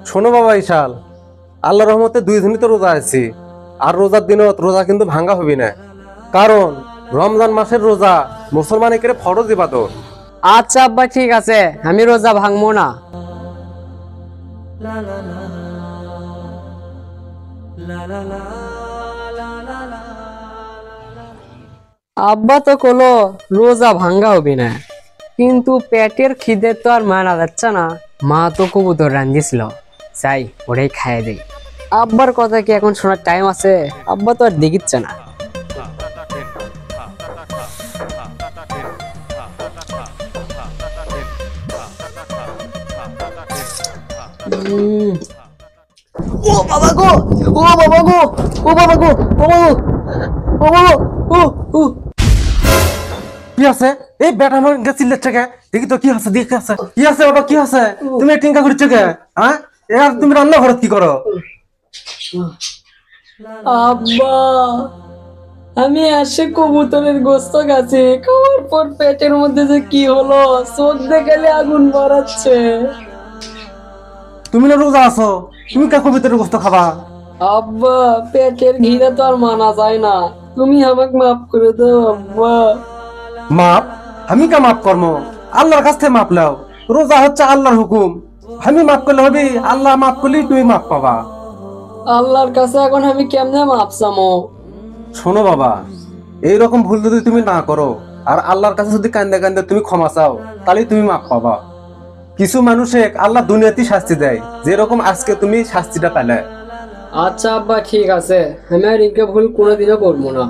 শোনো বাবা ইশাল, আল্লাহ রহমতে 2 দিনই তো রোজা আছি। আর রোজার দিনও রোজা কিন্তু ভাঙ্গা হবি না, কারণ রমজান মাসের রোজা মুসলমানের ফরজ ইবাদত। আচ্ছা আব্বা, ঠিক আছে, আমি রোজা ভাঙবো না। আব্বা তো কলো রোজা ভাঙ্গা হবি না, কিন্তু পেটের খিদে তো আর মানা যাচ্ছে না। মা তো কবুতর রাঁধিয়েছিল, চাই ওটাই খাইয়ে দেই। আব্বার কথা কি এখন শোনার টাইম আছে? আব্বা তো আর দেখিচ্ছে না। ও বাবা গো, ও বাবা গো, ও বাবা গো, ও বাবা গো, ও বাবা, ও ও কি আছে এই বেটা আমার চিল্লাচ্ছে কে? দেখি তো কি আছে, দেখি আছে কি আছে, ওটা কি আছে? তুমি টিঙ্কা করছো কে? হ্যাঁ, এর তুমি রান্না ঘরত কি করো? আব্বা, আমি আসে কবুতরের গোস্ত গাছে খাওয়ার পর পেটের মধ্যে যে কি হলো, চোখ দেখালে আগুন বাড়াচ্ছে। তুমি না রোজা আছো, তুমি কা কবিতার গোস্ত খাবা? আব্বা, পেটের ঘিরে তো আর মানা যায় না, তুমি আমাকে মাফ করে দাও আব্বা। মাপ? আমি কা মাপ করবো? আল্লাহর কাছ থেকে মাপ লাও। রোজা হচ্ছে আল্লাহর হুকুম, আমি মাপ করলে হবে? আল্লাহ মাপ করলে তুমি মাপ পাবা। আল্লাহর কাছে এখন আমি কেমনে মাপ চামো? শোনো বাবা, এইরকম ভুল যদি তুমি না করো আর আল্লাহর কাছে যদি কান্দে কান্দে তুমি ক্ষমা চাও, তাহলে তুমি মাপ পাবা। কিছু মানুষে আল্লাহ দুনিয়াতেই শাস্তি দেয়, যেরকম আজকে তুমি শাস্তিটা পেলে। আচ্ছা আব্বা, ঠিক আছে, আমি আর ইনকে ভুল কোনোদিনও করবো না।